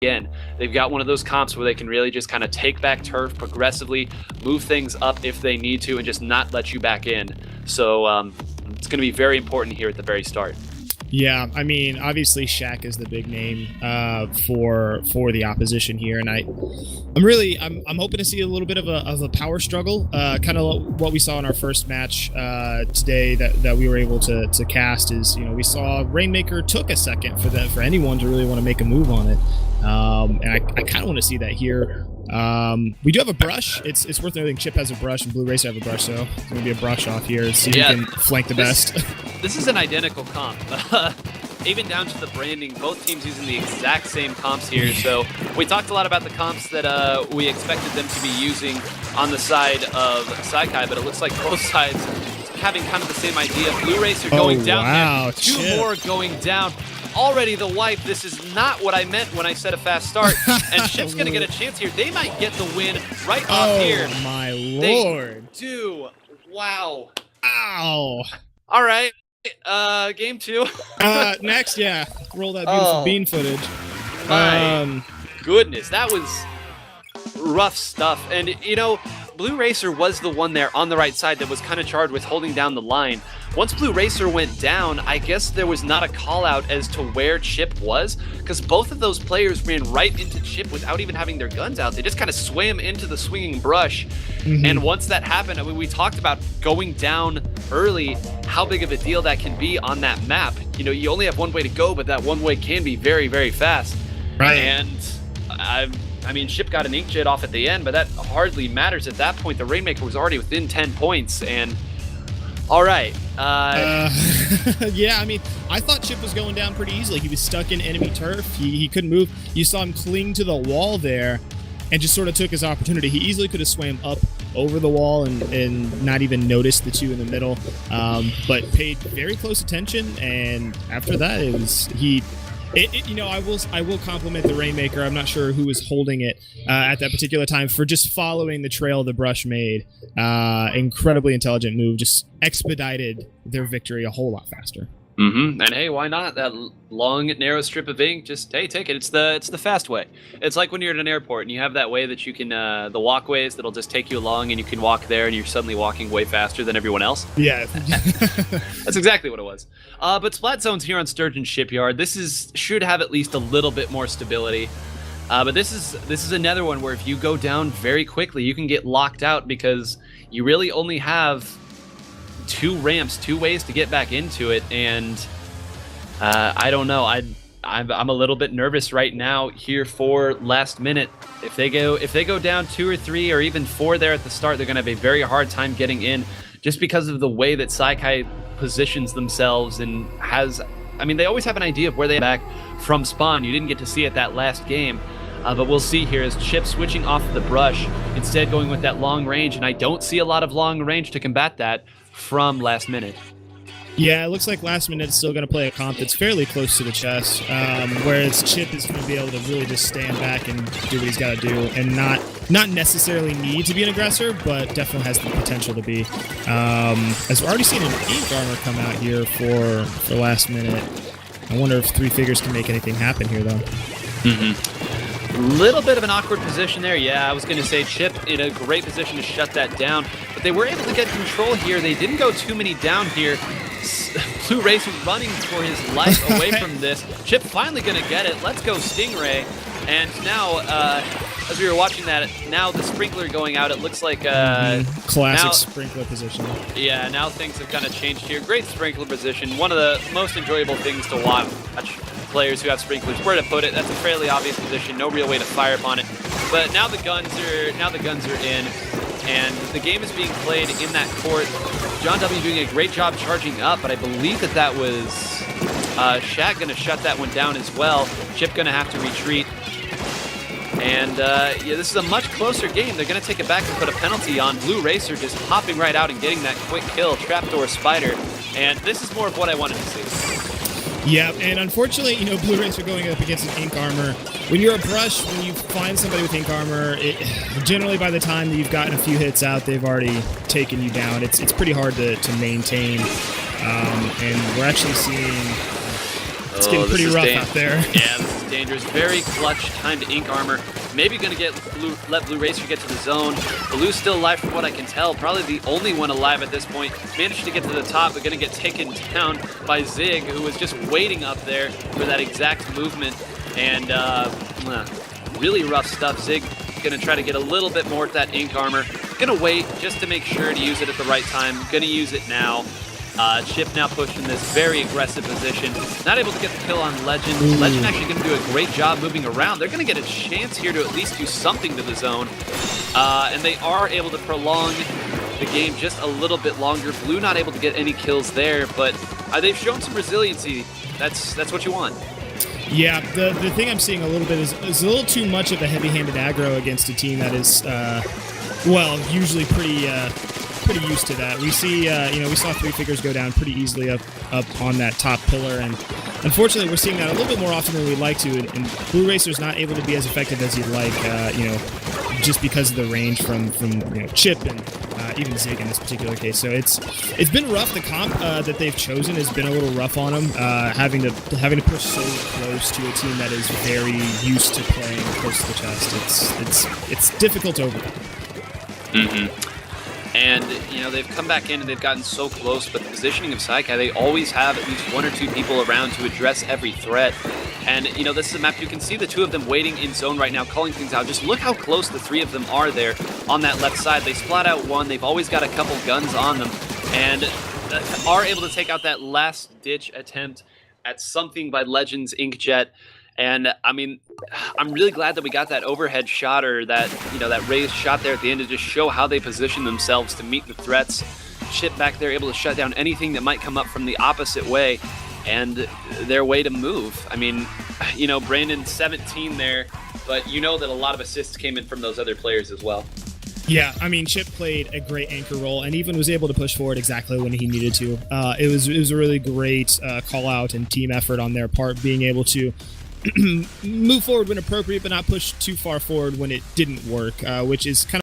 again, they've got one of those comps where they can really just kind of take back turf progressively, move things up if they need to, and just not let you back in. So it's going to be very important here at the very start. Yeah, I mean, obviously Shaq is the big name for the opposition here, and I'm hoping to see a little bit of a power struggle, kind of what we saw in our first match today that we were able to cast. Is, you know, we saw Rainmaker took a second for anyone to really want to make a move on it, and I kind of want to see that here. We do have a brush. It's worth noting Chip has a brush and Blue Racer have a brush, so it's going to be a brush off here. See who can flank the best. This is an identical comp. Even down to the branding, both teams using the exact same comps here. So we talked a lot about the comps that we expected them to be using on the side of SaiKai, but it looks like both sides having kind of the same idea. Blue Racer going down. Wow, Two more going down. Already the wipe. This is not what I meant when I said a fast start. And Chip's going to get a chance here. They might get the win right off here. Oh, my Lord. They do. Wow. Ow. All right. Game 2. Next, yeah. Roll that beautiful bean footage. My goodness. That was rough stuff. And, you know, Blue Racer was the one there on the right side that was kind of charged with holding down the line. Once Blue Racer went down, I guess there was not a call out as to where Chip was, because both of those players ran right into Chip without even having their guns out. They just kind of swam into the swinging brush. And once that happened, I mean, we talked about going down early, how big of a deal that can be on that map. You know, you only have one way to go, but that one way can be very, very fast. Right. And I mean, Chip got an inkjet off at the end, but that hardly matters at that point. The Rainmaker was already within 10 points, and all right. Yeah, I mean, I thought Chip was going down pretty easily. He was stuck in enemy turf. He couldn't move. You saw him cling to the wall there and just sort of took his opportunity. He easily could have swam up over the wall and not even noticed the two in the middle, but paid very close attention, and after that, it was you know, I will compliment the Rainmaker. I'm not sure who was holding it at that particular time for just following the trail the brush made. Incredibly intelligent move, just expedited their victory a whole lot faster. And hey, why not? That long, narrow strip of ink, just, hey, take it. It's the fast way. It's like when you're at an airport and you have that way that you can, the walkways that'll just take you along and you can walk there and you're suddenly walking way faster than everyone else. Yeah. That's exactly what it was. But Splat Zone's here on Sturgeon Shipyard. This should have at least a little bit more stability. But this is another one where if you go down very quickly, you can get locked out because you really only have two ramps, two ways to get back into it, and I don't know. I'm a little bit nervous right now here for last minute. If they go down 2 or 3 or even 4 there at the start, they're going to have a very hard time getting in, just because of the way that SaiKai positions themselves and has. I mean, they always have an idea of where they back from spawn. You didn't get to see it that last game. But we'll see here as Chip switching off the brush, instead going with that long range, and I don't see a lot of long range to combat that from last minute. Yeah, it looks like last minute is still going to play a comp that's fairly close to the chest, whereas Chip is going to be able to really just stand back and do what he's got to do, and not necessarily need to be an aggressor, but definitely has the potential to be. As we're already seeing an ink armor come out here for last minute. I wonder if 3 figures can make anything happen here, though. Little bit of an awkward position there. Yeah, I was going to say Chip in a great position to shut that down, but they were able to get control here. They didn't go too many down here. Blue Racer running for his life away from this. Chip finally going to get it. Let's go Stingray. And now, as we were watching that, now the sprinkler going out, it looks like classic sprinkler position. Yeah, now things have kind of changed here. Great sprinkler position. One of the most enjoyable things to watch. Players who have sprinklers, where to put it. That's a fairly obvious position. No real way to fire upon it. But now the guns are in, and the game is being played in that court. John W doing a great job charging up, but I believe that was Shaq going to shut that one down as well. Chip going to have to retreat. And yeah, this is a much closer game. They're going to take it back and put a penalty on. Blue Racer just hopping right out and getting that quick kill. Trapdoor Spider. And this is more of what I wanted to see. Yeah, and unfortunately, you know, Blue Racer going up against an ink armor. When you're a brush, when you find somebody with ink armor, generally by the time that you've gotten a few hits out, they've already taken you down. It's pretty hard to maintain. And we're actually seeing It's getting this pretty is rough out there. Yeah, this is dangerous. Very clutch timed ink armor. Maybe going to let Blue Racer get to the zone. Blue's still alive from what I can tell. Probably the only one alive at this point. Managed to get to the top, but going to get taken down by Zig, who was just waiting up there for that exact movement. And really rough stuff. Zig going to try to get a little bit more of that ink armor. Going to wait just to make sure to use it at the right time. Going to use it now. Chip now pushed in this very aggressive position. Not able to get the kill on Legend. Legend actually going to do a great job moving around. They're going to get a chance here to at least do something to the zone. And they are able to prolong the game just a little bit longer. Blue not able to get any kills there, but they've shown some resiliency. That's what you want. Yeah, the thing I'm seeing a little bit is a little too much of a heavy-handed aggro against a team that is, usually pretty used to that. We see, we saw Three Figures go down pretty easily up on that top pillar, and unfortunately, we're seeing that a little bit more often than we'd like to. And Blue Racer's not able to be as effective as you'd like, just because of the range from Chip and even Zig in this particular case. So it's been rough. The comp that they've chosen has been a little rough on them, having to push so close to a team that is very used to playing close to the chest. It's difficult to overcome. Mm-hmm. And, they've come back in and they've gotten so close, but the positioning of SaiKai, they always have at least one or two people around to address every threat. And, this is a map, you can see the two of them waiting in zone right now, calling things out. Just look how close the three of them are there on that left side. They splat out one, they've always got a couple guns on them, and are able to take out that last-ditch attempt at something by Legends Inkjet. And I'm really glad that we got that overhead shot, or that that raised shot there at the end, to just show how they position themselves to meet the threats. Chip back there able to shut down anything that might come up from the opposite way, and their way to move. Brandon 17 there, but that a lot of assists came in from those other players as well. Yeah, Chip played a great anchor role and even was able to push forward exactly when he needed to. It was a really great call out and team effort on their part, being able to move forward when appropriate, but not push too far forward when it didn't work, which is kind of